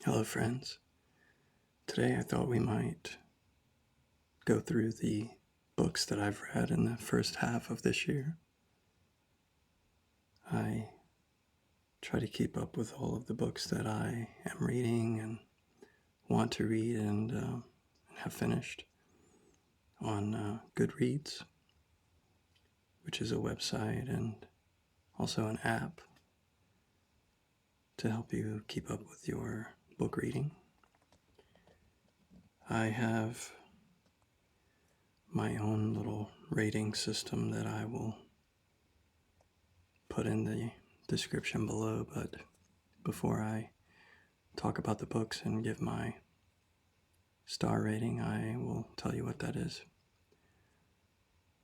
Hello, friends. Today I thought we might go through the books that I've read in the first half of this year. I try to keep up with all of the books that I am reading and want to read and have finished on Goodreads, which is a website and also an app to help you keep up with your book reading. I have my own little rating system that I will put in the description below, but before I talk about the books and give my star rating, I will tell you what that is.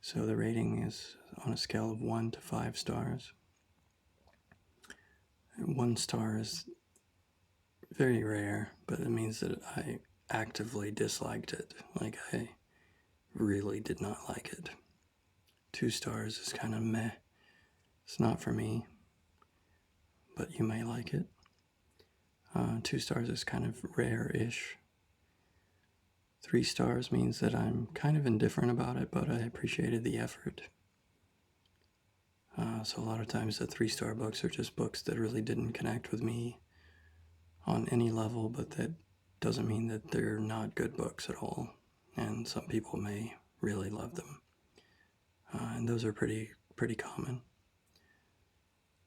So the rating is on a scale of 1 to 5 stars. 1 star is very rare, but it means that I actively disliked it. Like, I really did not like it. 2 stars is kind of meh. It's not for me, but you may like it. 2 stars is kind of rare-ish. 3 stars means that I'm kind of indifferent about it, but I appreciated the effort. So a lot of times the 3-star books are just books that really didn't connect with me on any level, but that doesn't mean that they're not good books at all. And some people may really love them. And those are pretty common.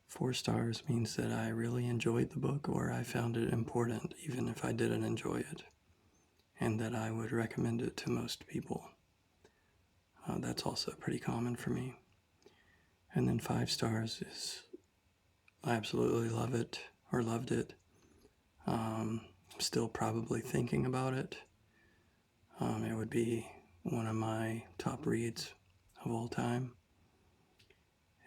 4 stars means that I really enjoyed the book, or I found it important even if I didn't enjoy it, and that I would recommend it to most people. That's also pretty common for me. And then 5 stars is I absolutely love it or loved it. I'm still probably thinking about it. It would be one of my top reads of all time.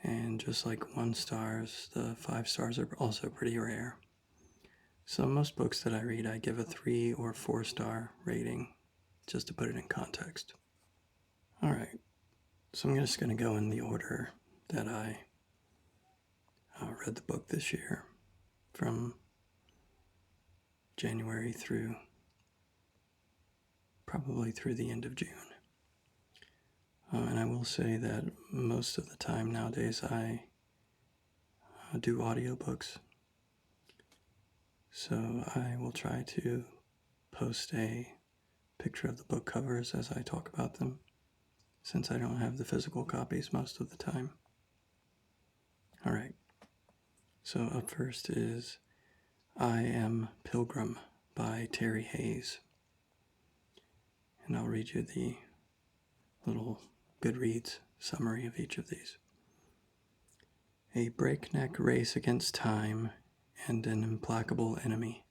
And just like 1 stars, the 5 stars are also pretty rare. So most books that I read, I give a 3 or 4 star rating, just to put it in context. All right, so I'm just going to go in the order that I read the book this year, from January through probably through the end of June. And I will say that most of the time nowadays I do audiobooks. So I will try to post a picture of the book covers as I talk about them, since I don't have the physical copies most of the time. All right. So up first is I Am Pilgrim by Terry Hayes. And I'll read you the little Goodreads summary of each of these. A breakneck race against time and an implacable enemy.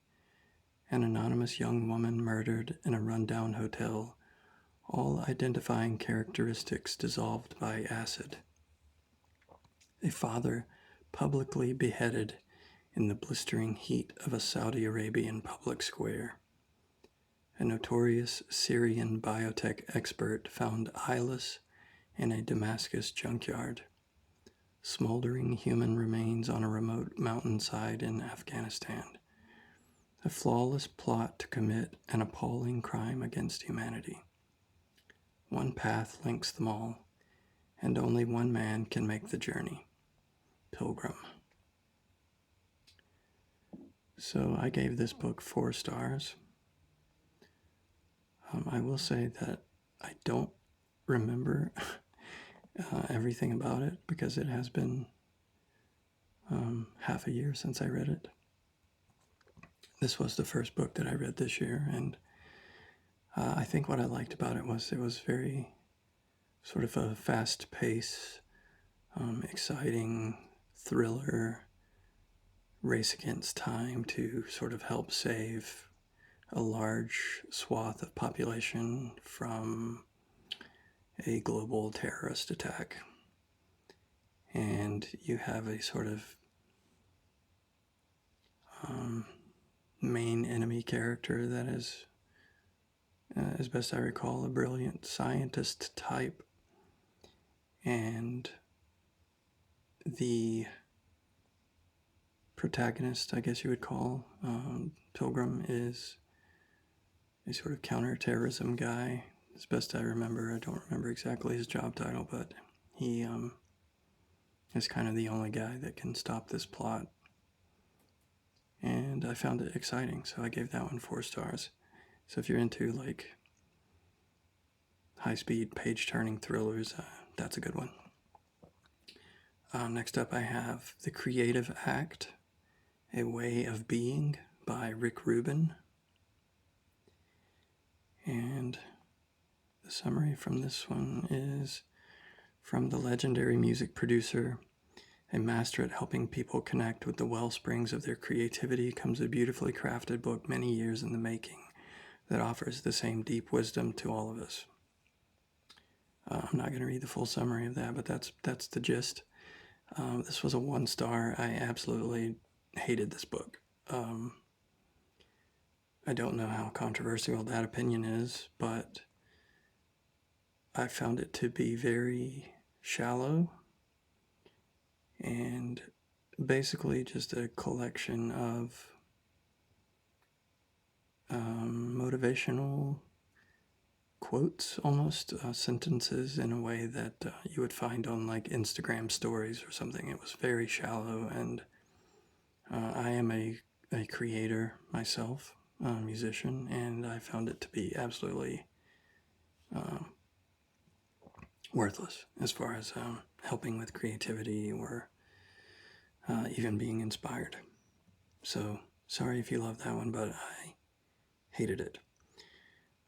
An anonymous young woman murdered in a rundown hotel, all identifying characteristics dissolved by acid. A father publicly beheaded in the blistering heat of a Saudi Arabian public square. A notorious Syrian biotech expert found eyeless in a Damascus junkyard. Smoldering human remains on a remote mountainside in Afghanistan. A flawless plot to commit an appalling crime against humanity. One path links them all, and only one man can make the journey. Pilgrim. So I gave this book 4 stars. I will say that I don't remember everything about it, because it has been half a year since I read it. This was the first book that I read this year, and I think what I liked about it was very sort of a fast pace, exciting thriller, race against time to sort of help save a large swath of population from a global terrorist attack. And you have a sort of main enemy character that is, as best I recall, a brilliant scientist type. And the protagonist, I guess you would call Pilgrim, is a sort of counterterrorism guy. As best I remember, I don't remember exactly his job title, but he is kind of the only guy that can stop this plot. And I found it exciting, so I gave that one 4 stars. So if you're into like high-speed page-turning thrillers, that's a good one. Next up I have The Creative Act, A Way of Being by Rick Rubin. And the summary from this one is, from the legendary music producer, a master at helping people connect with the well springs of their creativity, comes a beautifully crafted book many years in the making that offers the same deep wisdom to all of us. I'm not going to read the full summary of that, but that's the gist. This was a 1 star. I absolutely hated this book. I don't know how controversial that opinion is, but I found it to be very shallow and basically just a collection of motivational quotes, almost sentences in a way that you would find on like Instagram stories or something. It was very shallow, and I am a creator myself, a musician, and I found it to be absolutely worthless as far as helping with creativity or even being inspired. So sorry if you love that one, but I hated it.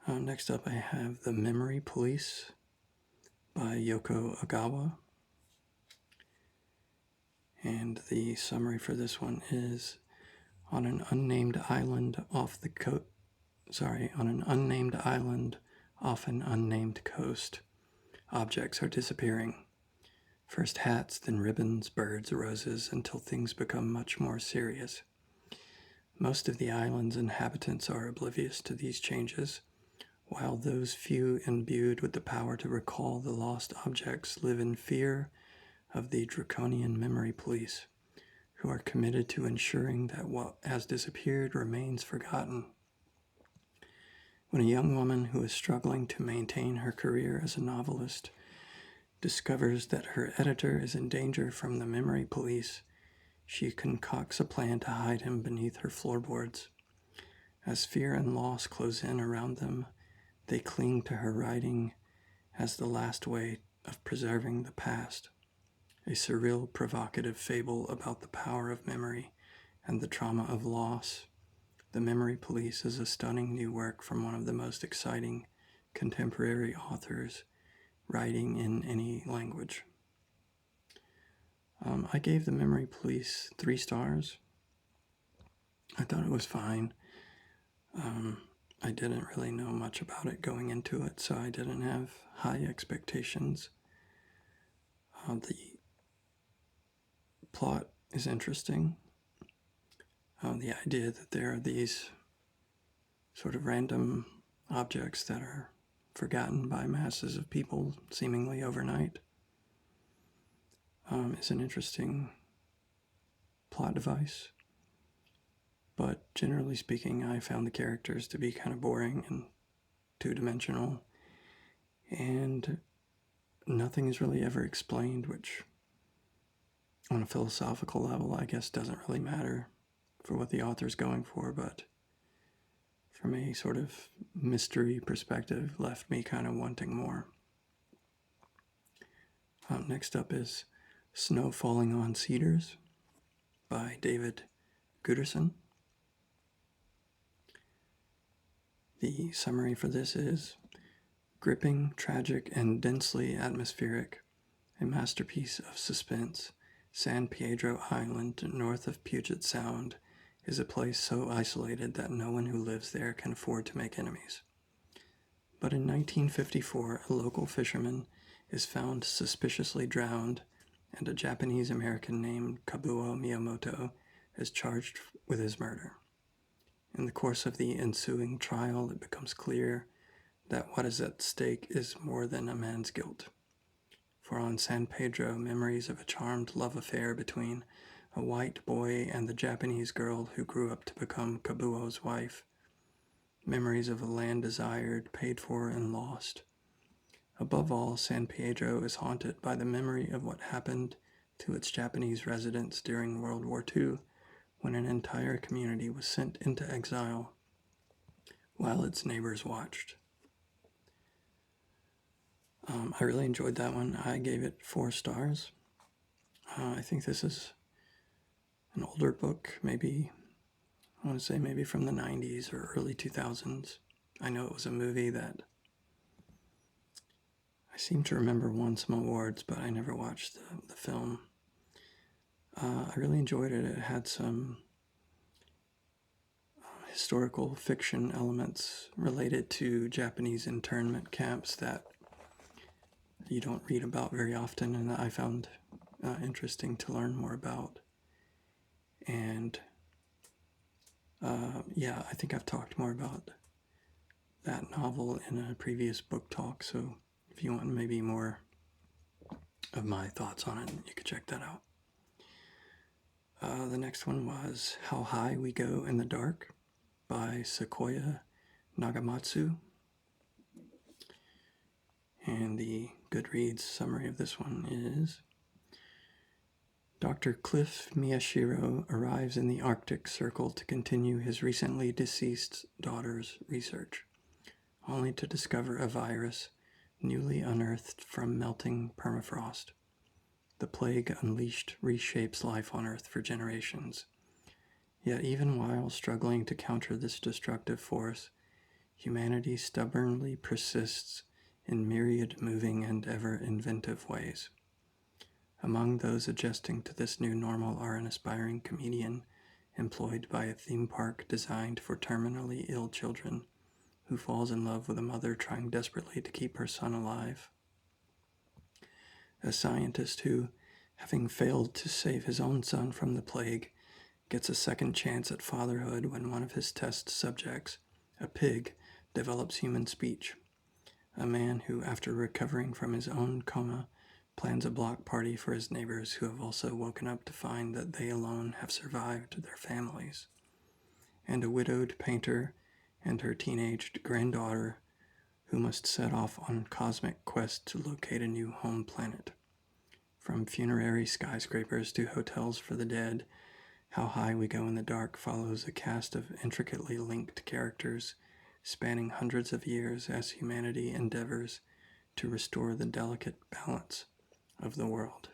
Next up I have The Memory Police by Yoko Ogawa. And the summary for this one is, on an unnamed island off an unnamed coast, objects are disappearing. First hats, then ribbons, birds, roses, until things become much more serious. Most of the island's inhabitants are oblivious to these changes, while those few imbued with the power to recall the lost objects live in fear of the draconian memory police, who are committed to ensuring that what has disappeared remains forgotten. When a young woman who is struggling to maintain her career as a novelist discovers that her editor is in danger from the memory police, she concocts a plan to hide him beneath her floorboards. As fear and loss close in around them, they cling to her writing as the last way of preserving the past. A surreal, provocative fable about the power of memory and the trauma of loss. The Memory Police is a stunning new work from one of the most exciting contemporary authors writing in any language. I gave The Memory Police 3 stars. I thought it was fine. I didn't really know much about it going into it, so I didn't have high expectations. The plot is interesting. The idea that there are these sort of random objects that are forgotten by masses of people seemingly overnight is an interesting plot device. But generally speaking, I found the characters to be kind of boring and two-dimensional, and nothing is really ever explained, which on a philosophical level I guess doesn't really matter for what the author's going for, but from a sort of mystery perspective left me kind of wanting more. Next up is Snow Falling on Cedars by David Guterson. The summary for this is, gripping, tragic, and densely atmospheric, a masterpiece of suspense, San Pedro Island, north of Puget Sound, is a place so isolated that no one who lives there can afford to make enemies. But in 1954, a local fisherman is found suspiciously drowned, and a Japanese-American named Kabuo Miyamoto is charged with his murder. In the course of the ensuing trial, it becomes clear that what is at stake is more than a man's guilt. For on San Pedro, memories of a charmed love affair between a white boy and the Japanese girl who grew up to become Kabuo's wife. Memories of a land desired, paid for, and lost. Above all, San Pedro is haunted by the memory of what happened to its Japanese residents during World War II, when an entire community was sent into exile while its neighbors watched. I really enjoyed that one. I gave it 4 stars. I think this is an older book, maybe, I want to say maybe from the 90s or early 2000s. I know it was a movie that I seem to remember won some awards, but I never watched the film. I really enjoyed it. It had some historical fiction elements related to Japanese internment camps that you don't read about very often, and that I found interesting to learn more about. And I think I've talked more about that novel in a previous book talk, so if you want maybe more of my thoughts on it, you could check that out. The next one was How High We Go in the Dark by Sequoia Nagamatsu. And the Goodreads summary of this one is: Dr. Cliff Miyashiro arrives in the Arctic Circle to continue his recently deceased daughter's research, only to discover a virus newly unearthed from melting permafrost. The plague unleashed reshapes life on Earth for generations. Yet even while struggling to counter this destructive force, humanity stubbornly persists in myriad moving and ever inventive ways. Among those adjusting to this new normal are an aspiring comedian employed by a theme park designed for terminally ill children, who falls in love with a mother trying desperately to keep her son alive. A scientist who, having failed to save his own son from the plague, gets a second chance at fatherhood when one of his test subjects, a pig, develops human speech. A man who, after recovering from his own coma, plans a block party for his neighbors who have also woken up to find that they alone have survived their families. And a widowed painter and her teenaged granddaughter who must set off on a cosmic quest to locate a new home planet. From funerary skyscrapers to hotels for the dead, How High We Go in the Dark follows a cast of intricately linked characters spanning hundreds of years as humanity endeavors to restore the delicate balance of the world.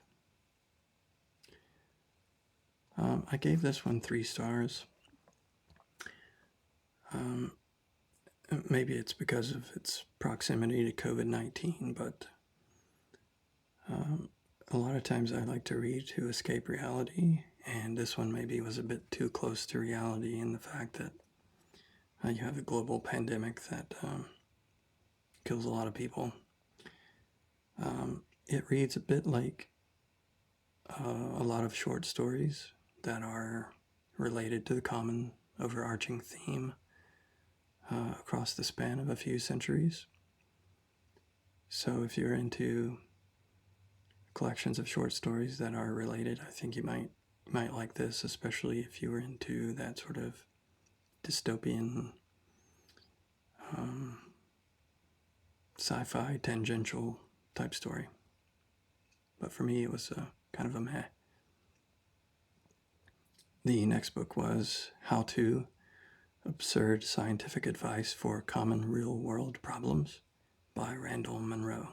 I gave this one 3 stars. Maybe it's because of its proximity to COVID-19, but a lot of times I like to read to escape reality, and this one maybe was a bit too close to reality in the fact that you have a global pandemic that kills a lot of people. It reads a bit like a lot of short stories that are related to the common overarching theme across the span of a few centuries. So if you're into collections of short stories that are related, I think you might like this, especially if you were into that sort of dystopian sci-fi tangential type story. But for me, it was kind of a meh. The next book was How To: Absurd Scientific Advice for Common Real-World Problems by Randall Munroe.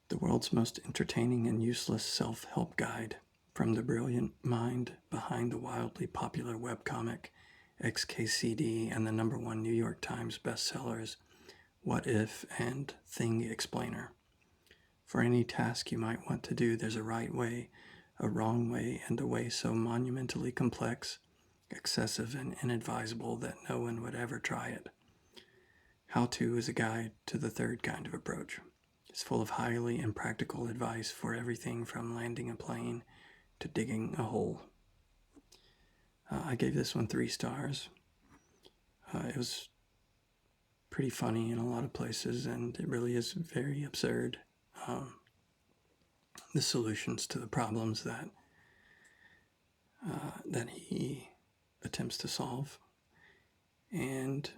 The world's most entertaining and useless self-help guide from the brilliant mind behind the wildly popular webcomic XKCD and the #1 New York Times bestsellers What If and Thing Explainer. For any task you might want to do, there's a right way, a wrong way, and a way so monumentally complex, excessive, and inadvisable that no one would ever try it. How To is a guide to the third kind of approach. It's full of highly impractical advice for everything from landing a plane to digging a hole. I gave this one 3 stars. It was pretty funny in a lot of places, and it really is very absurd. the solutions to the problems that he attempts to solve. And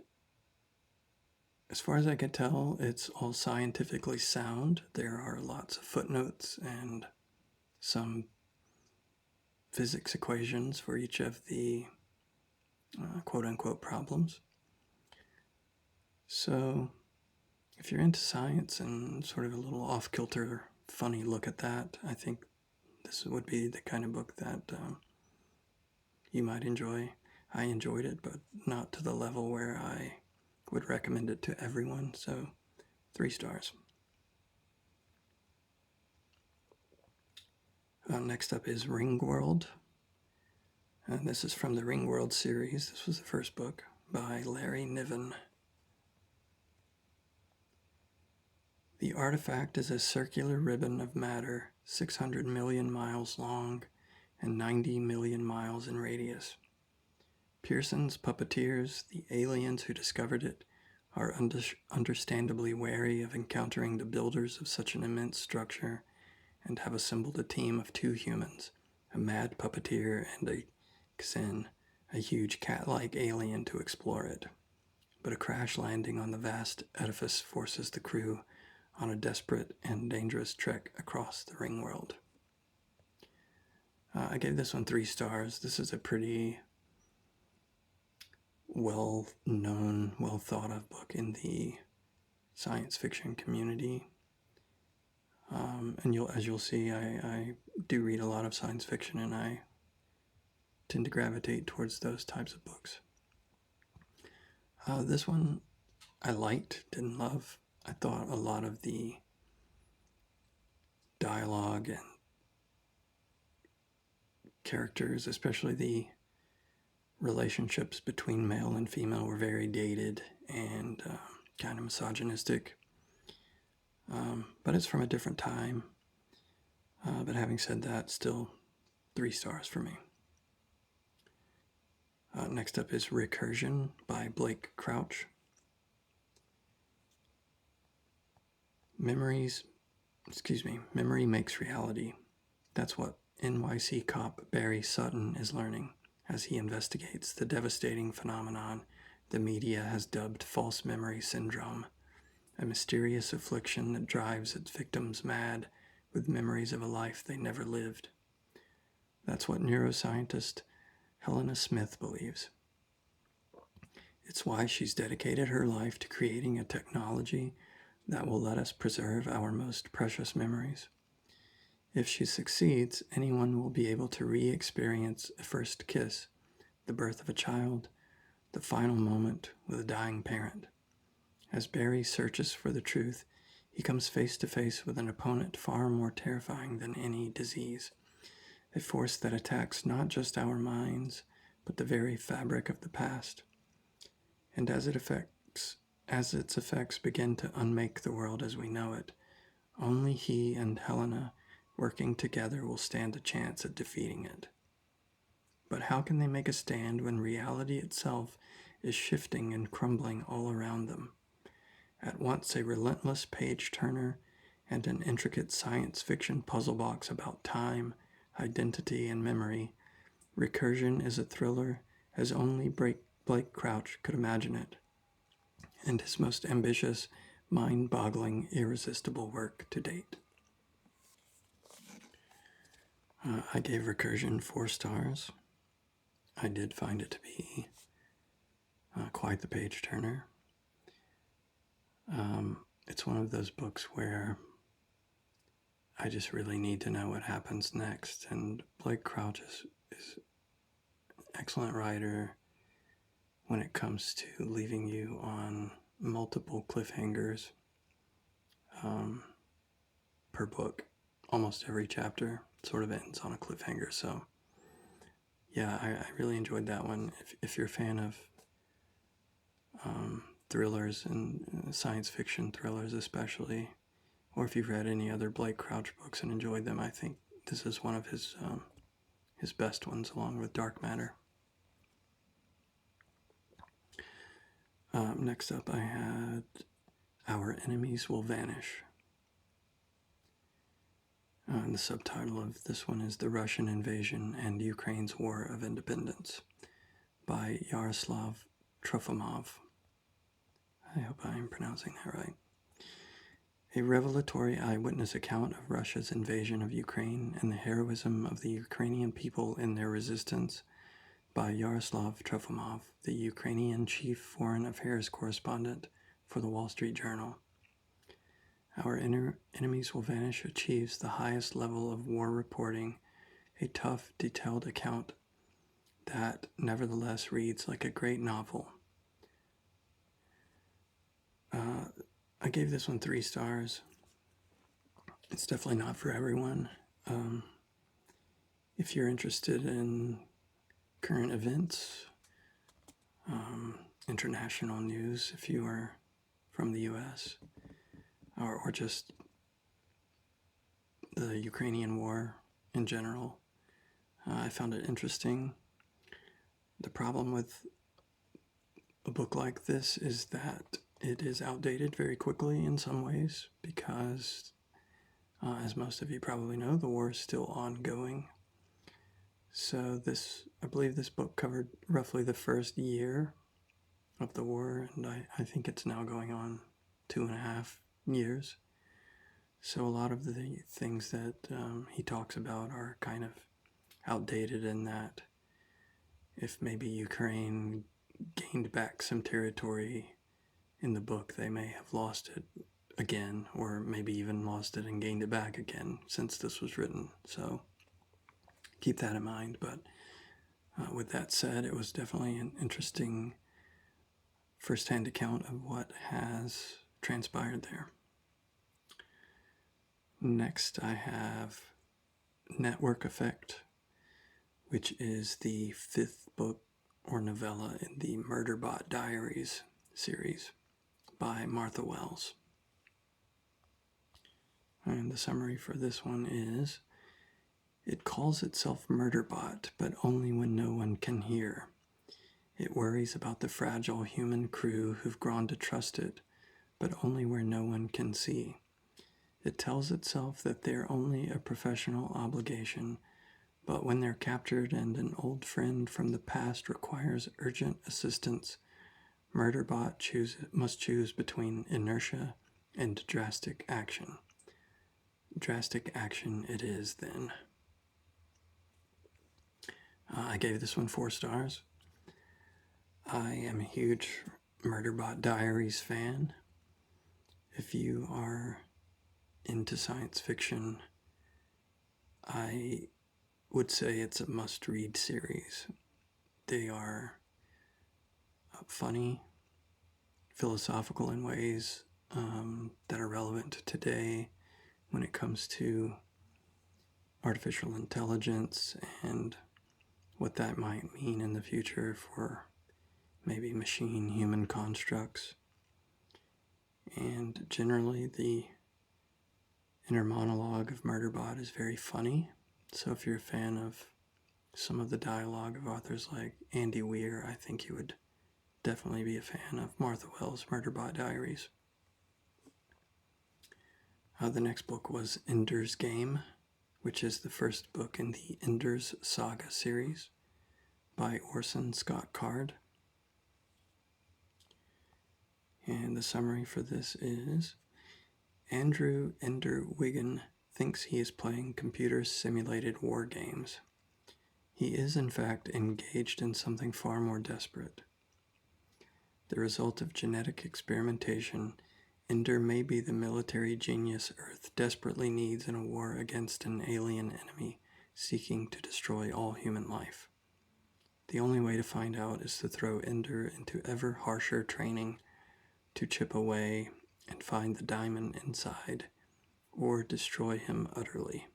as far as I can tell, it's all scientifically sound. There are lots of footnotes and some physics equations for each of the quote-unquote problems. So if you're into science and sort of a little off-kilter, funny look at that, I think this would be the kind of book that you might enjoy. I enjoyed it, but not to the level where I would recommend it to everyone, so 3 stars. Next up is Ringworld. And this is from the Ringworld series. This was the first book by Larry Niven. The artifact is a circular ribbon of matter 600 million miles long and 90 million miles in radius. Pearson's puppeteers, the aliens who discovered it, are understandably wary of encountering the builders of such an immense structure and have assembled a team of 2 humans, a mad puppeteer and a Xin, a huge cat-like alien, to explore it. But a crash landing on the vast edifice forces the crew on a desperate and dangerous trek across the Ringworld. I gave this one 3 stars. This is a pretty well-known, well-thought-of book in the science fiction community. And as you'll see, I do read a lot of science fiction, and I tend to gravitate towards those types of books. This one I liked, didn't love. I thought a lot of the dialogue and characters, especially the relationships between male and female, were very dated and kind of misogynistic. But it's from a different time. But having said that, still 3 stars for me. Next up is Recursion by Blake Crouch. Memory makes reality. That's what NYC cop Barry Sutton is learning as he investigates the devastating phenomenon the media has dubbed false memory syndrome, a mysterious affliction that drives its victims mad with memories of a life they never lived. That's what neuroscientist Helena Smith believes. It's why she's dedicated her life to creating a technology that will let us preserve our most precious memories. If she succeeds, anyone will be able to re-experience a first kiss, the birth of a child, the final moment with a dying parent. As Barry searches for the truth, he comes face to face with an opponent far more terrifying than any disease, a force that attacks not just our minds, but the very fabric of the past. And as its effects begin to unmake the world as we know it, only he and Helena, working together, will stand a chance at defeating it. But how can they make a stand when reality itself is shifting and crumbling all around them? At once a relentless page-turner and an intricate science fiction puzzle box about time, identity, and memory, Recursion is a thriller as only Blake Crouch could imagine it, and his most ambitious, mind-boggling, irresistible work to date. I gave Recursion 4 stars. I did find it to be quite the page-turner. It's one of those books where I just really need to know what happens next, and Blake Crouch is an excellent writer when it comes to leaving you on multiple cliffhangers per book. Almost every chapter sort of ends on a cliffhanger, so yeah, I really enjoyed that one. If you're a fan of thrillers and science fiction thrillers especially, or if you've read any other Blake Crouch books and enjoyed them, I think this is one of his best ones, along with Dark Matter. Next up I had Our Enemies Will Vanish. And the subtitle of this one is The Russian Invasion and Ukraine's War of Independence by Yaroslav Trofimov. I hope I am pronouncing that right. A revelatory eyewitness account of Russia's invasion of Ukraine and the heroism of the Ukrainian people in their resistance by Yaroslav Trofimov, the Ukrainian chief foreign affairs correspondent for the Wall Street Journal. Our Enemies Will Vanish achieves the highest level of war reporting, a tough, detailed account that nevertheless reads like a great novel. I gave this one 3 stars. It's definitely not for everyone. If you're interested in current events, international news, if you are from the US, or just the Ukrainian war in general, I found it interesting. The problem with a book like this is that it is outdated very quickly in some ways because, as most of you probably know, the war is still ongoing. So I believe this book covered roughly the first year of the war, and I think it's now going on 2.5 years. So a lot of the things that he talks about are kind of outdated in that if maybe Ukraine gained back some territory in the book, they may have lost it again, or maybe even lost it and gained it back again since this was written. So keep that in mind. But with that said, it was definitely an interesting first-hand account of what has transpired there. Next, I have Network Effect, which is the 5th book or novella in the Murderbot Diaries series by Martha Wells. And the summary for this one is, it calls itself Murderbot, but only when no one can hear. It worries about the fragile human crew who've grown to trust it, but only where no one can see. It tells itself that they're only a professional obligation, but when they're captured and an old friend from the past requires urgent assistance, Murderbot must choose between inertia and drastic action. Drastic action it is, then. I gave this one 4 stars. I am a huge Murderbot Diaries fan. If you are into science fiction, I would say it's a must-read series. They are funny, philosophical in ways that are relevant to today when it comes to artificial intelligence and what that might mean in the future for maybe machine-human constructs. And generally, the inner monologue of Murderbot is very funny. So if you're a fan of some of the dialogue of authors like Andy Weir, I think you would definitely be a fan of Martha Wells' Murderbot Diaries. The next book was Ender's Game, which is the first book in the Ender's Saga series by Orson Scott Card. And the summary for this is, Andrew Ender Wiggin thinks he is playing computer-simulated war games. He is, in fact, engaged in something far more desperate. The result of genetic experimentation, Ender may be the military genius Earth desperately needs in a war against an alien enemy seeking to destroy all human life. The only way to find out is to throw Ender into ever harsher training to chip away and find the diamond inside, or destroy him utterly.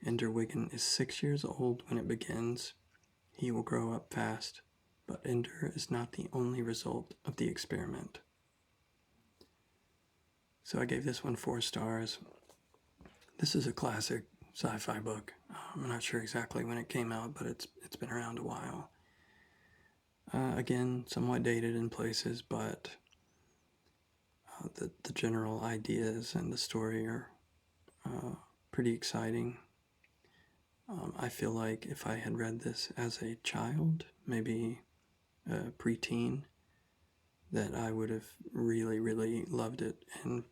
Ender Wiggin is 6 years old when it begins. He will grow up fast, but Ender is not the only result of the experiment. So I gave this one 4 stars. This is a classic sci-fi book. I'm not sure exactly when it came out, but it's been around a while. Again, somewhat dated in places, but the general ideas and the story are pretty exciting. I feel like if I had read this as a child, maybe a preteen, that I would have really, really loved it, and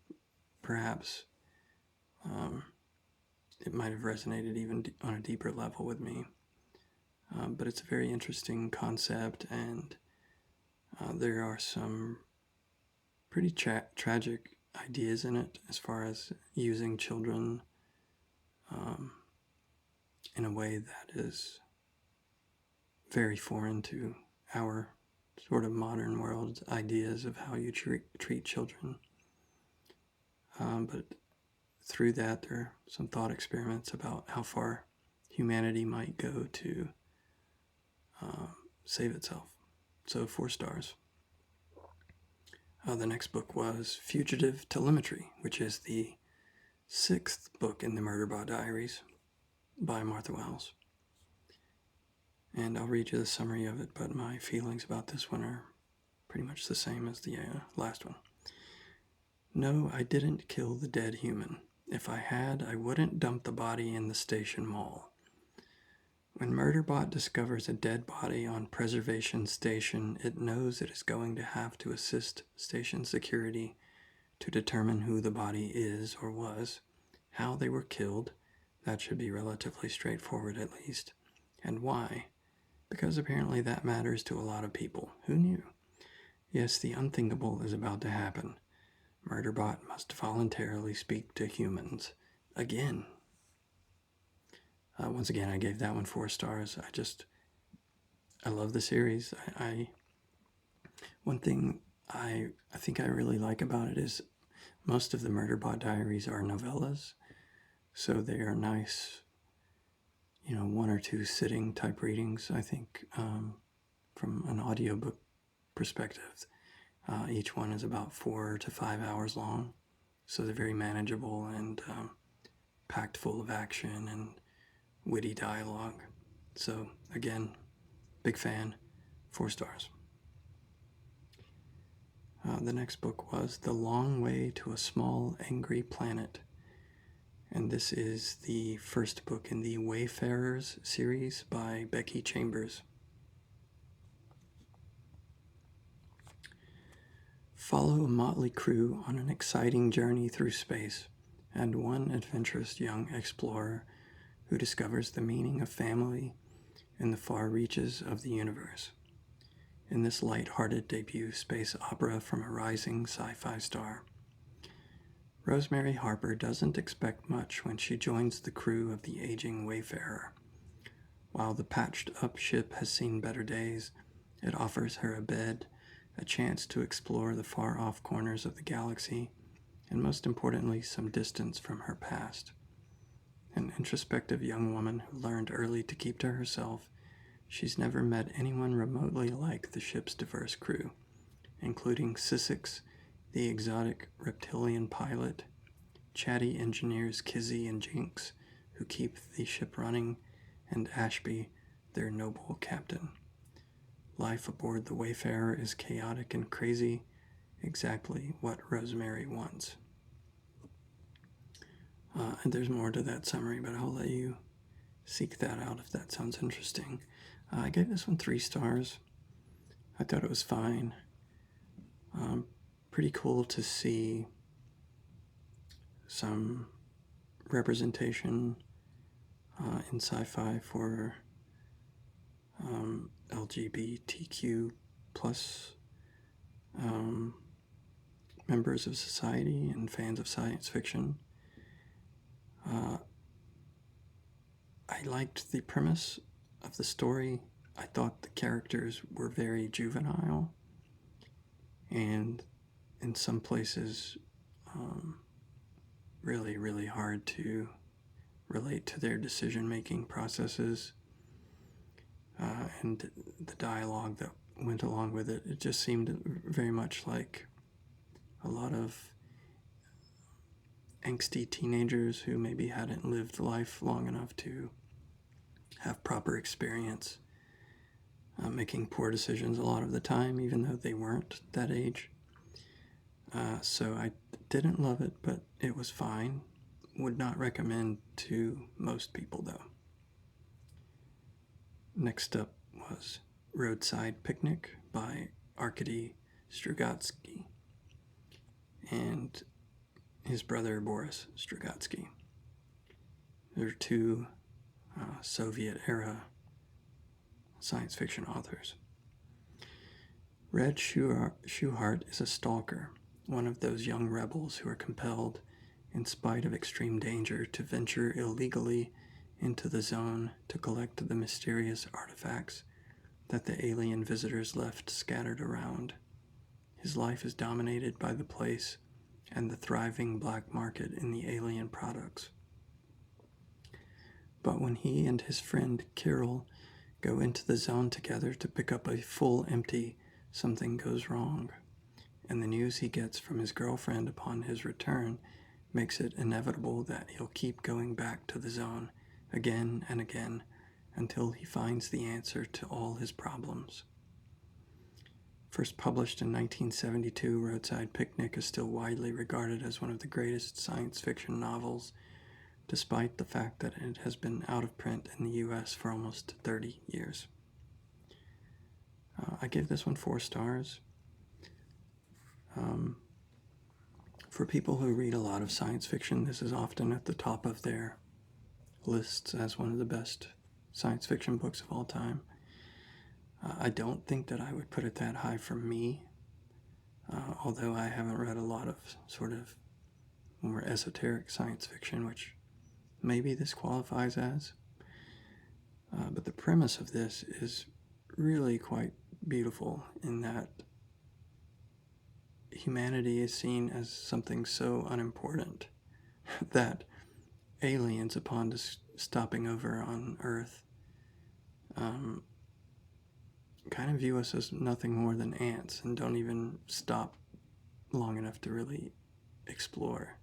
perhaps it might have resonated even on a deeper level with me. But it's a very interesting concept, and there are some pretty tragic ideas in it as far as using children in a way that is very foreign to our sort of modern world ideas of how you treat children. But through that, there are some thought experiments about how far humanity might go to save itself. So 4 stars. The next book was Fugitive Telemetry, which is the 6th book in the Murderbot Diaries by Martha Wells. And I'll read you the summary of it, but my feelings about this one are pretty much the same as the last one. No, I didn't kill the dead human. If I had, I wouldn't dump the body in the station mall. When Murderbot discovers a dead body on Preservation Station, it knows it is going to have to assist station security to determine who the body is or was, how they were killed, that should be relatively straightforward at least, and why, because apparently that matters to a lot of people. Who knew? Yes, the unthinkable is about to happen. Murderbot must voluntarily speak to humans. Again. Once again, I gave that one 4 stars. I love the series. One thing I think I really like about it is most of the Murderbot Diaries are novellas, so they are nice, 1 or 2 sitting type readings, I think, from an audiobook perspective. Each one is about 4 to 5 hours long, so they're very manageable and packed full of action and witty dialogue. So again, big fan, 4 stars. The next book was The Long Way to a Small Angry Planet, and this is the first book in the Wayfarers series by Becky Chambers. Follow a motley crew on an exciting journey through space, and one adventurous young explorer who discovers the meaning of family in the far reaches of the universe. In this light-hearted debut space opera from a rising sci-fi star, Rosemary Harper doesn't expect much when she joins the crew of the aging Wayfarer. While the patched-up ship has seen better days, it offers her a bed, a chance to explore the far-off corners of the galaxy, and most importantly, some distance from her past. An introspective young woman who learned early to keep to herself, she's never met anyone remotely like the ship's diverse crew, including Syssix, the exotic reptilian pilot, chatty engineers Kizzy and Jinx, who keep the ship running, and Ashby, their noble captain. Life aboard the Wayfarer is chaotic and crazy, exactly what Rosemary wants. And there's more to that summary, but I'll let you seek that out if that sounds interesting. I gave this one 3 stars. I thought it was fine. Pretty cool to see some representation in sci-fi for LGBTQ plus members of society and fans of science fiction. I liked the premise of the story. I thought the characters were very juvenile and in some places really, really hard to relate to their decision-making processes. And the dialogue that went along with it, it just seemed very much like a lot of angsty teenagers who maybe hadn't lived life long enough to have proper experience, making poor decisions a lot of the time, even though they weren't that age. So I didn't love it, but it was fine. would not recommend to most people, though. Next up was Roadside Picnic by Arkady Strugatsky and his brother Boris Strugatsky. They're two Soviet-era science fiction authors. Red Schuhart is a stalker, one of those young rebels who are compelled, in spite of extreme danger, to venture illegally into the zone to collect the mysterious artifacts that the alien visitors left scattered around. His life is dominated by the place and the thriving black market in the alien products. But when he and his friend Kirill go into the zone together to pick up a full empty, something goes wrong, and the news he gets from his girlfriend upon his return makes it inevitable that he'll keep going back to the zone again and again until he finds the answer to all his problems. First published in 1972, Roadside Picnic is still widely regarded as one of the greatest science fiction novels, despite the fact that it has been out of print in the US for almost 30 years. I gave this one 4 stars. For people who read a lot of science fiction, this is often at the top of their lists as one of the best science fiction books of all time. I don't think that I would put it that high for me, although I haven't read a lot of sort of more esoteric science fiction, which maybe this qualifies as. But the premise of this is really quite beautiful in that humanity is seen as something so unimportant that aliens, upon stopping over on Earth, kind of view us as nothing more than ants and don't even stop long enough to really explore.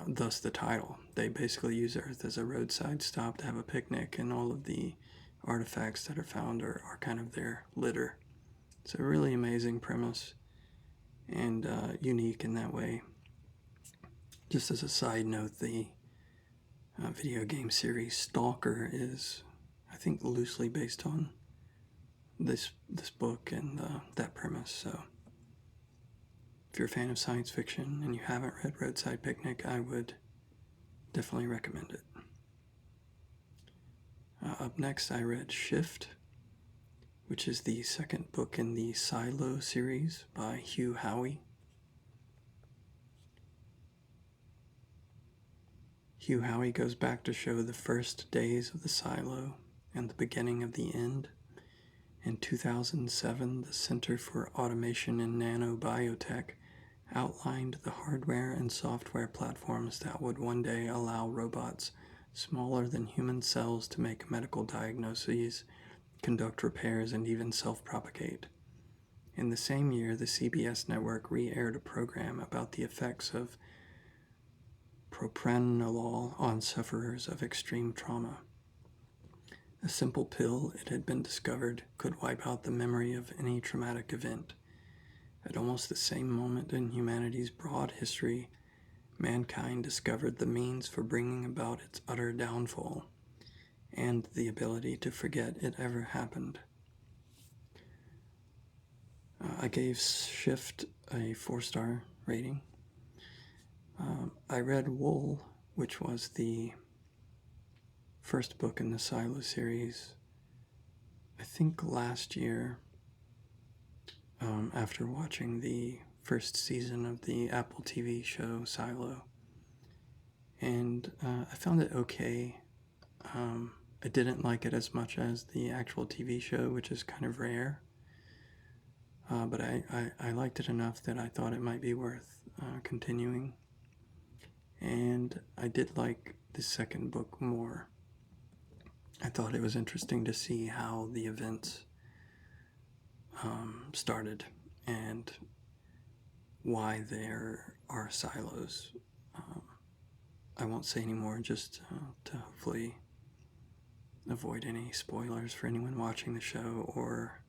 Thus the title. They basically use Earth as a roadside stop to have a picnic, and all of the artifacts that are found are kind of their litter. It's a really amazing premise and unique in that way. Just as a side note, the video game series Stalker is, I think, loosely based on this book and that premise. So if you're a fan of science fiction and you haven't read Roadside Picnic, I would definitely recommend it. Up next, I read Shift, which is the second book in the Silo series by Hugh Howey. Hugh Howey goes back to show the first days of the Silo and the beginning of the end. In 2007, the Center for Automation and Nanobiotech outlined the hardware and software platforms that would one day allow robots smaller than human cells to make medical diagnoses, conduct repairs, and even self-propagate. In the same year, the CBS network re-aired a program about the effects of propranolol on sufferers of extreme trauma. A simple pill, it had been discovered, could wipe out the memory of any traumatic event. At almost the same moment in humanity's broad history, mankind discovered the means for bringing about its utter downfall, and the ability to forget it ever happened. I gave Shift a 4-star rating. I read Wool, which was the first book in the Silo series, I think last year, after watching the first season of the Apple TV show Silo. And I found it okay. I didn't like it as much as the actual TV show, which is kind of rare. But I liked it enough that I thought it might be worth continuing. And I did like the second book more. I thought it was interesting to see how the events started and why there are silos. I won't say any more, just to hopefully avoid any spoilers for anyone watching the show or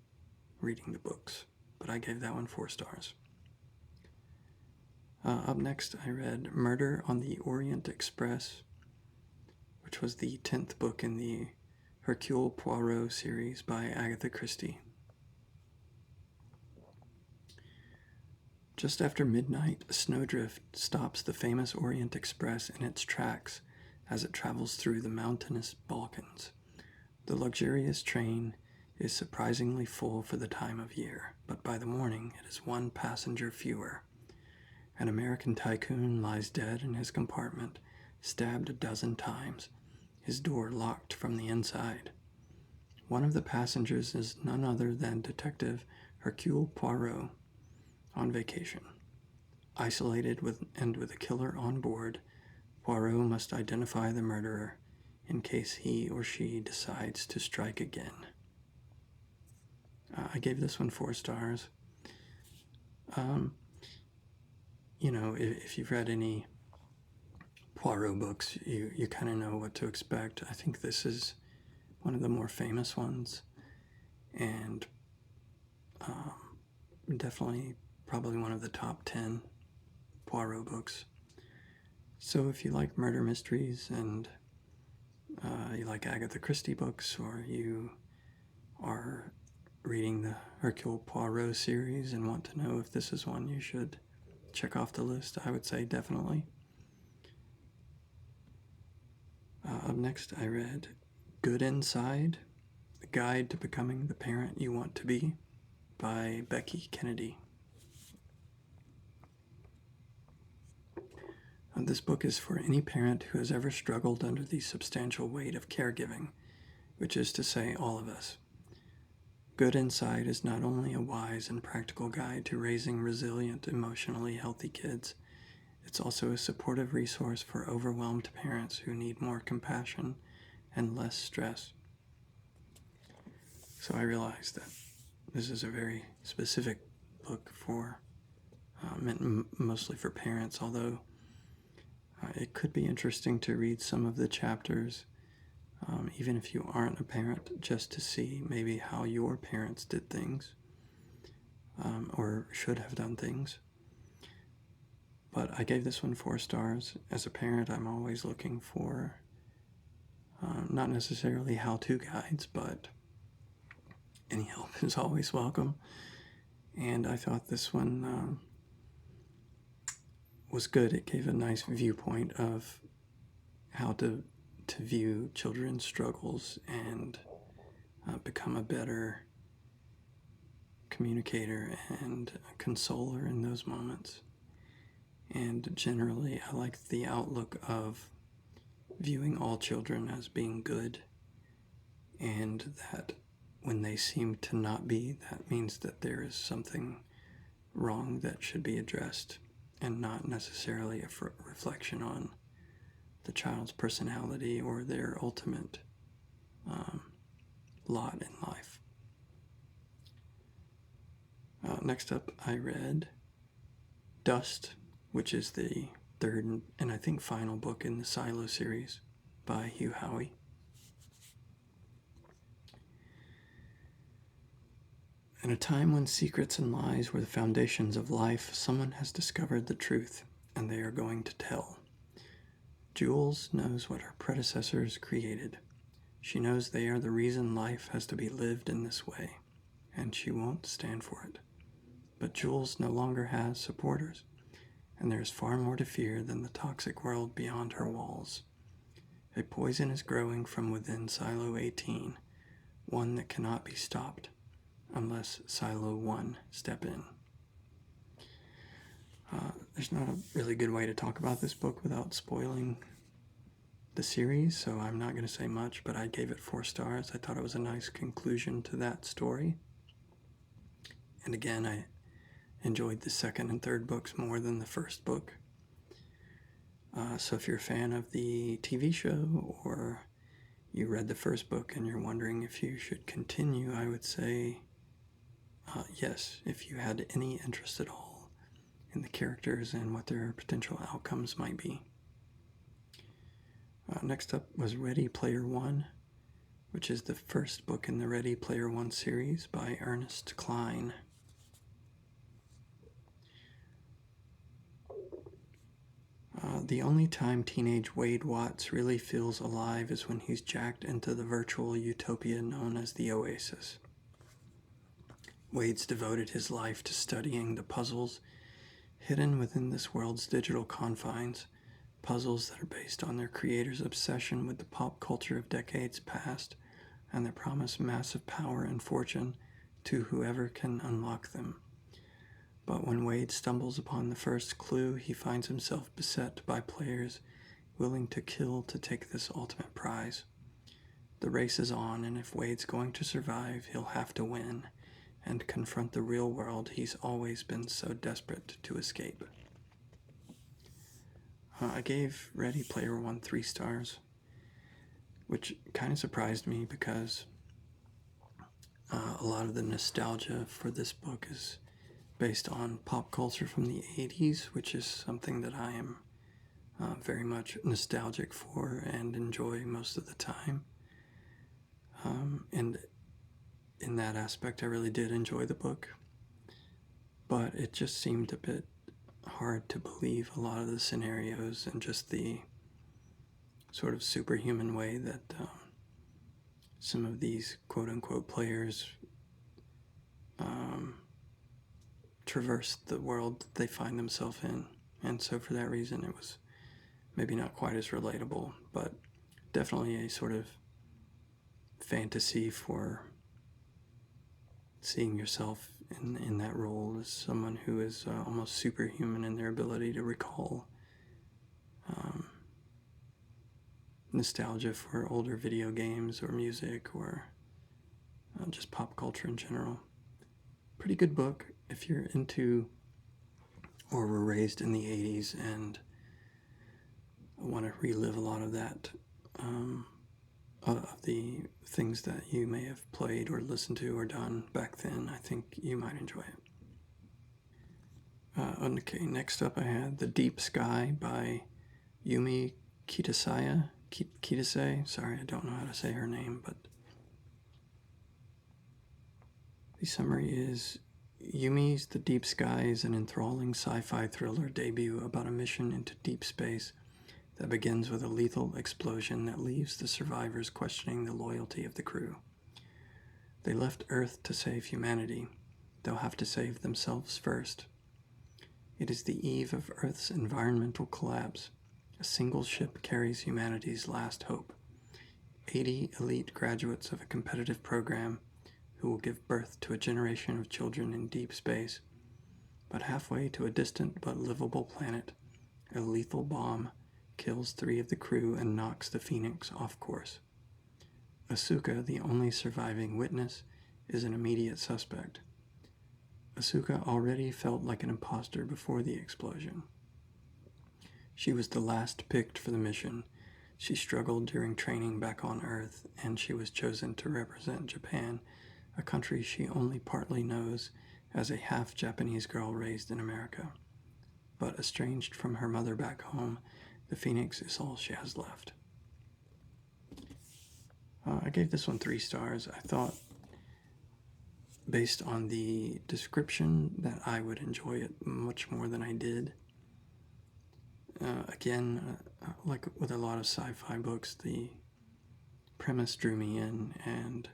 reading the books. But I gave that one 4 stars. Up next, I read Murder on the Orient Express, which was the 10th book in the Hercule Poirot series by Agatha Christie. Just after midnight, a snowdrift stops the famous Orient Express in its tracks as it travels through the mountainous Balkans. The luxurious train is surprisingly full for the time of year, but by the morning it is one passenger fewer. An American tycoon lies dead in his compartment, stabbed a dozen times, his door locked from the inside. One of the passengers is none other than Detective Hercule Poirot, on vacation. Isolated with a killer on board, Poirot must identify the murderer in case he or she decides to strike again. I gave this one 4 stars. If you've read any Poirot books, you kind of know what to expect. I think this is one of the more famous ones, and definitely probably one of the top 10 Poirot books. So if you like murder mysteries and you like Agatha Christie books, or you are reading the Hercule Poirot series and want to know if this is one you should check off the list, I would say definitely. Up next, I read Good Inside, The Guide to Becoming the Parent You Want to Be by Becky Kennedy. This book is for any parent who has ever struggled under the substantial weight of caregiving, which is to say, all of us. Good Inside is not only a wise and practical guide to raising resilient, emotionally healthy kids, it's also a supportive resource for overwhelmed parents who need more compassion and less stress. So I realized that this is a very specific book meant mostly for parents, although it could be interesting to read some of the chapters, even if you aren't a parent, just to see maybe how your parents did things, or should have done things. But I gave this one 4 stars. As a parent, I'm always looking for not necessarily how-to guides, but any help is always welcome. And I thought this one was good. It gave a nice viewpoint of how to view children's struggles and become a better communicator and consoler in those moments. And generally, I like the outlook of viewing all children as being good, and that when they seem to not be, that means that there is something wrong that should be addressed, and not necessarily a reflection on the child's personality or their ultimate lot in life. Next up, I read Dust, which is the 3rd and I think final book in the Silo series by Hugh Howey. In a time when secrets and lies were the foundations of life, someone has discovered the truth, and they are going to tell. Jules knows what her predecessors created. She knows they are the reason life has to be lived in this way, and she won't stand for it. But Jules no longer has supporters, and there is far more to fear than the toxic world beyond her walls. A poison is growing from within Silo 18, one that cannot be stopped, unless Silo 1 step in. There's not a really good way to talk about this book without spoiling the series, so I'm not going to say much, but I gave it 4 stars. I thought it was a nice conclusion to that story. And again, I enjoyed the 2nd and 3rd books more than the 1st book. So if you're a fan of the TV show, or you read the 1st book and you're wondering if you should continue, I would say yes, if you had any interest at all in the characters and what their potential outcomes might be. Next up was Ready Player One, which is the 1st book in the Ready Player One series by Ernest Cline. The only time teenage Wade Watts really feels alive is when he's jacked into the virtual utopia known as the Oasis. Wade's devoted his life to studying the puzzles hidden within this world's digital confines, puzzles that are based on their creators' obsession with the pop culture of decades past and that promise massive power and fortune to whoever can unlock them. But when Wade stumbles upon the first clue, he finds himself beset by players willing to kill to take this ultimate prize. The race is on, and if Wade's going to survive, he'll have to win and confront the real world he's always been so desperate to escape. I gave Ready Player One 3 stars, which kind of surprised me because a lot of the nostalgia for this book is based on pop culture from the 80s, which is something that I am very much nostalgic for and enjoy most of the time. And in that aspect, I really did enjoy the book, but it just seemed a bit hard to believe a lot of the scenarios and just the sort of superhuman way that some of these quote-unquote players traverse the world that they find themselves in. And so for that reason, it was maybe not quite as relatable, but definitely a sort of fantasy for seeing yourself in that role as someone who is almost superhuman in their ability to recall nostalgia for older video games or music or just pop culture in general. Pretty good book if you're into or were raised in the 80s and want to relive a lot of that, of the things that you may have played or listened to or done back then. I think you might enjoy it. Okay, next up I had The Deep Sky by Yumi Kitase. Sorry, I don't know how to say her name, but the summary is Yumi's The Deep Sky is an enthralling sci-fi thriller debut about a mission into deep space that begins with a lethal explosion that leaves the survivors questioning the loyalty of the crew. They left Earth to save humanity. They'll have to save themselves first. It is the eve of Earth's environmental collapse. A single ship carries humanity's last hope. 80 elite graduates of a competitive program who will give birth to a generation of children in deep space. But halfway to a distant but livable planet, a lethal bomb kills 3 of the crew and knocks the Phoenix off course. Asuka, the only surviving witness, is an immediate suspect. Asuka already felt like an imposter before the explosion. She was the last picked for the mission. She struggled during training back on Earth, and she was chosen to represent Japan, a country she only partly knows as a half-Japanese girl raised in America. But estranged from her mother back home, the Phoenix is all she has left. I gave this one 3 stars. I thought, based on the description, that I would enjoy it much more than I did. Again, like with a lot of sci-fi books, the premise drew me in, and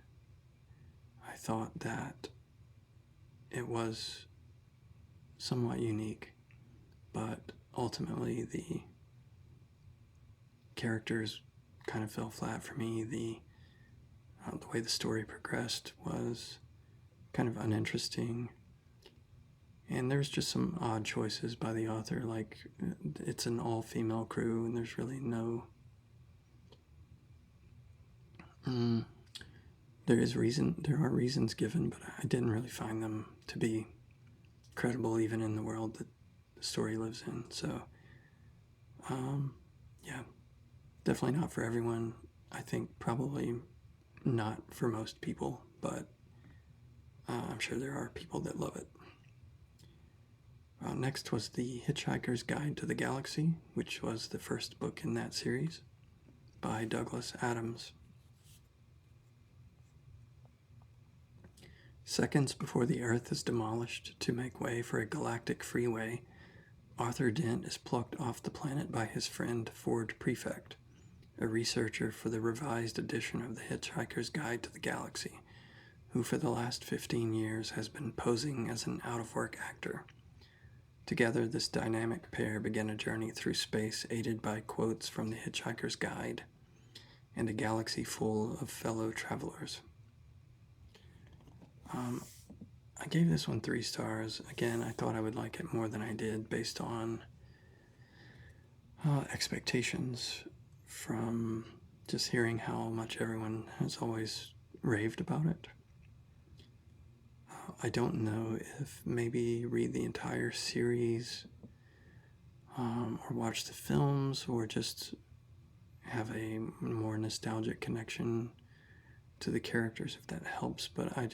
I thought that it was somewhat unique, but ultimately the characters kind of fell flat for me. The way the story progressed was kind of uninteresting, and there's just some odd choices by the author, like it's an all-female crew and there's really no there are reasons given, but I didn't really find them to be credible even in the world that the story lives in. So yeah, definitely not for everyone. I think probably not for most people, but I'm sure there are people that love it. Next was The Hitchhiker's Guide to the Galaxy, which was the first book in that series by Douglas Adams. Seconds before the Earth is demolished to make way for a galactic freeway, Arthur Dent is plucked off the planet by his friend Ford Prefect, a researcher for the revised edition of the Hitchhiker's Guide to the Galaxy, who for the last 15 years has been posing as an out-of-work actor. Together, this dynamic pair begin a journey through space aided by quotes from the Hitchhiker's Guide and a galaxy full of fellow travelers. I gave this one 3 stars. Again, I thought I would like it more than I did based on expectations from just hearing how much everyone has always raved about it. I don't know if maybe read the entire series or watch the films or just have a more nostalgic connection to the characters, if that helps, but I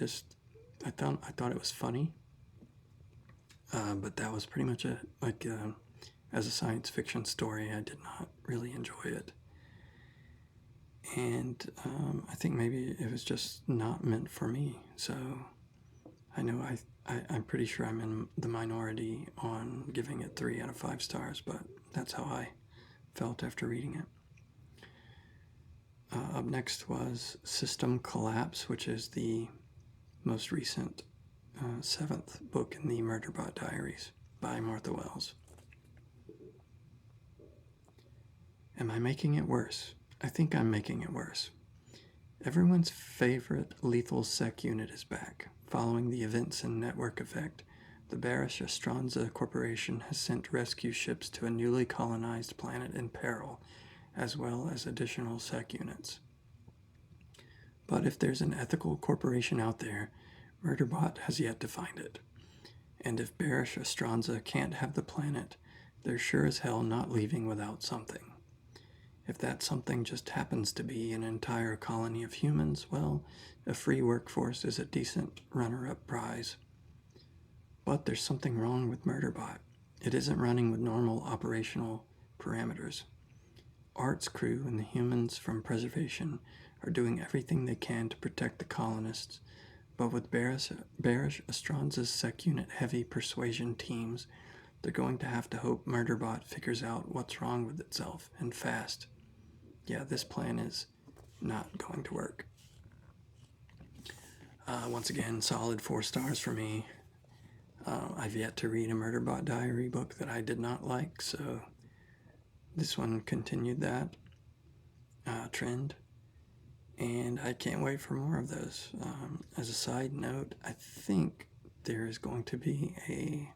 thought it was funny, but that was pretty much it. Like, as a science fiction story, I did not really enjoy it, and I think maybe it was just not meant for me. So I know I'm pretty sure I'm in the minority on giving it 3 out of 5 stars, but that's how I felt after reading it. Up next was System Collapse, which is the most recent 7th book in the Murderbot Diaries by Martha Wells. Am I making it worse? I think I'm making it worse. Everyone's favorite lethal sec unit is back. Following the events in Network Effect, the Barish Astranza Corporation has sent rescue ships to a newly colonized planet in peril, as well as additional sec units. But if there's an ethical corporation out there, Murderbot has yet to find it. And if Barish Astranza can't have the planet, they're sure as hell not leaving without something. If that something just happens to be an entire colony of humans, well, a free workforce is a decent runner-up prize. But there's something wrong with Murderbot. It isn't running with normal operational parameters. Art's crew and the humans from Preservation are doing everything they can to protect the colonists, but with Barish Astranza's sec unit heavy persuasion teams, they're going to have to hope Murderbot figures out what's wrong with itself, and fast. Yeah, this plan is not going to work. Once again, solid 4 stars for me. I've yet to read a Murderbot Diary book that I did not like, so this one continued that trend, and I can't wait for more of those. As a side note, I think there is going to be a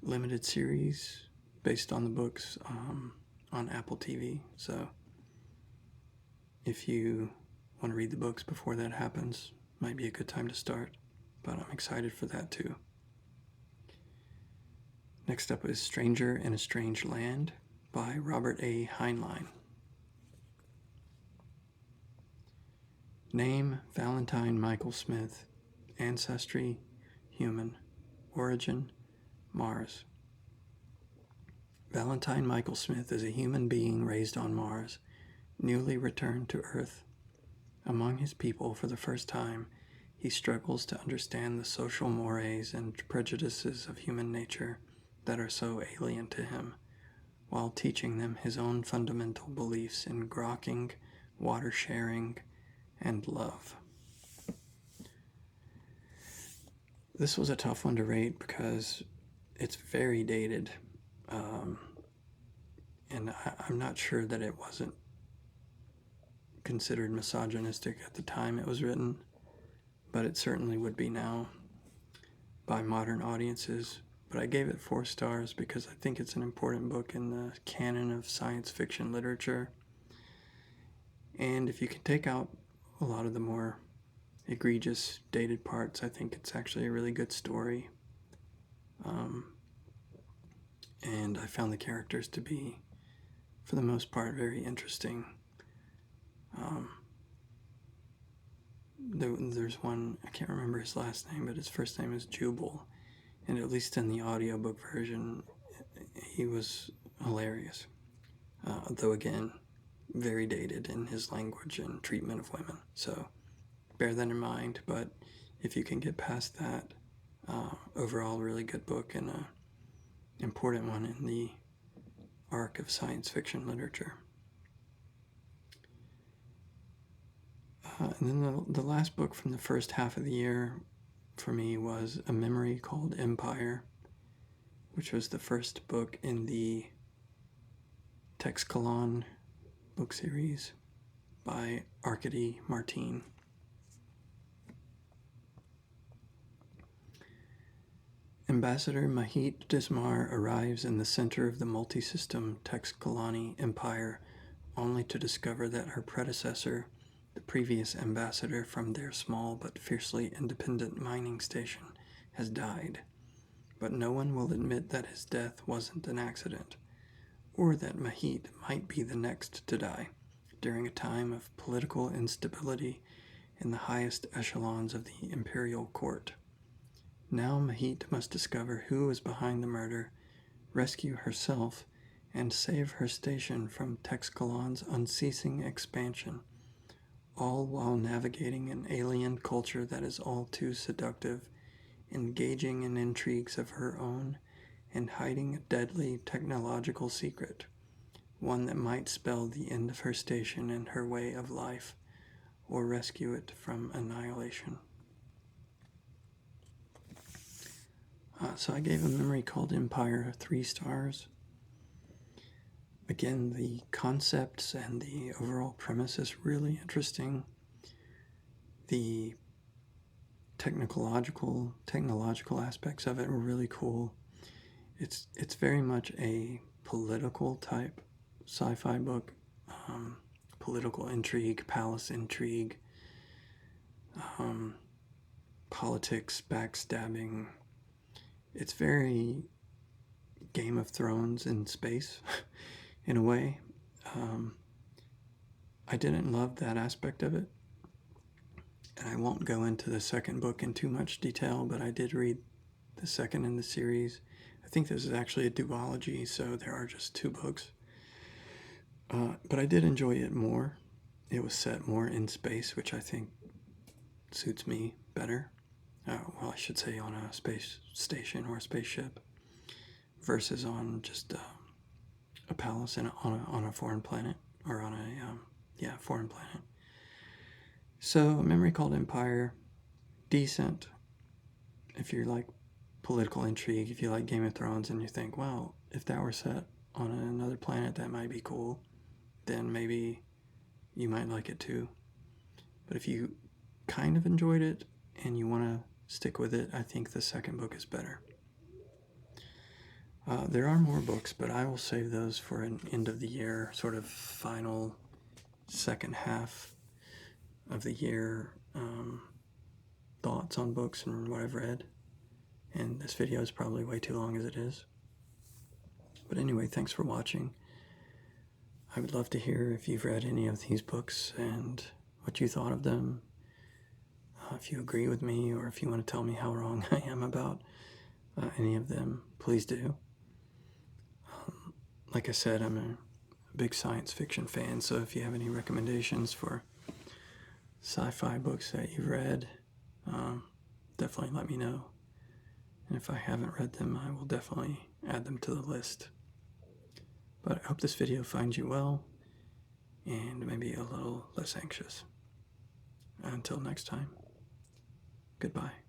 limited series based on the books on Apple TV, so if you want to read the books before that happens, might be a good time to start, but I'm excited for that too. Next up is Stranger in a Strange Land by Robert A. Heinlein. Name, Valentine Michael Smith. Ancestry, human. Origin, Mars. Valentine Michael Smith is a human being raised on Mars, newly returned to Earth. Among his people, for the first time, he struggles to understand the social mores and prejudices of human nature that are so alien to him, while teaching them his own fundamental beliefs in grokking, water sharing, and love. This was a tough one to rate because it's very dated, and I'm not sure that it wasn't considered misogynistic at the time it was written, but it certainly would be now by modern audiences. But I gave it 4 stars because I think it's an important book in the canon of science fiction literature. And if you can take out a lot of the more egregious dated parts, I think it's actually a really good story. And I found the characters to be, for the most part, very interesting. There's one, I can't remember his last name, but his first name is Jubal. And at least in the audiobook version, he was hilarious. Though again, very dated in his language and treatment of women. So bear that in mind, but if you can get past that, overall really good book and important one in the arc of science fiction literature. And then the last book from the first half of the year for me was a memory called Empire, which was the first book in the Texkalon book series by Arkady Martine. Ambassador Mahit Dismar arrives in the center of the multi-system Texkalani Empire only to discover that her predecessor, the previous ambassador from their small but fiercely independent mining station, has died. But no one will admit that his death wasn't an accident, or that Mahit might be the next to die during a time of political instability in the highest echelons of the imperial court. Now Mahit must discover who is behind the murder, rescue herself, and save her station from Texkalon's unceasing expansion, all while navigating an alien culture that is all too seductive, engaging in intrigues of her own, and hiding a deadly technological secret, one that might spell the end of her station and her way of life, or rescue it from annihilation. So I gave A Memory Called Empire 3 stars. Again, the concepts and the overall premise is really interesting. The technological aspects of it were really cool. It's very much a political type sci-fi book. Political intrigue, palace intrigue, politics, backstabbing. It's very Game of Thrones in space, in a way. I didn't love that aspect of it, and I won't go into the second book in too much detail, but I did read the second in the series. I think this is actually a duology, so there are just 2 books. But I did enjoy it more. It was set more in space, which I think suits me better. Well, I should say on a space station or a spaceship versus on just a palace on a foreign planet, or on a foreign planet. So, A Memory Called Empire, decent. If you like political intrigue, if you like Game of Thrones and you think, well, if that were set on another planet, that might be cool, then maybe you might like it too. But if you kind of enjoyed it and you want to stick with it, I think the second book is better. There are more books, but I will save those for an end of the year, sort of final second half of the year thoughts on books and what I've read. And this video is probably way too long as it is. But anyway, thanks for watching. I would love to hear if you've read any of these books and what you thought of them. If you agree with me, or if you want to tell me how wrong I am about any of them, please do. Like I said, I'm a big science fiction fan, so if you have any recommendations for sci-fi books that you've read, definitely let me know. And if I haven't read them, I will definitely add them to the list. But I hope this video finds you well, and maybe a little less anxious. Until next time, goodbye.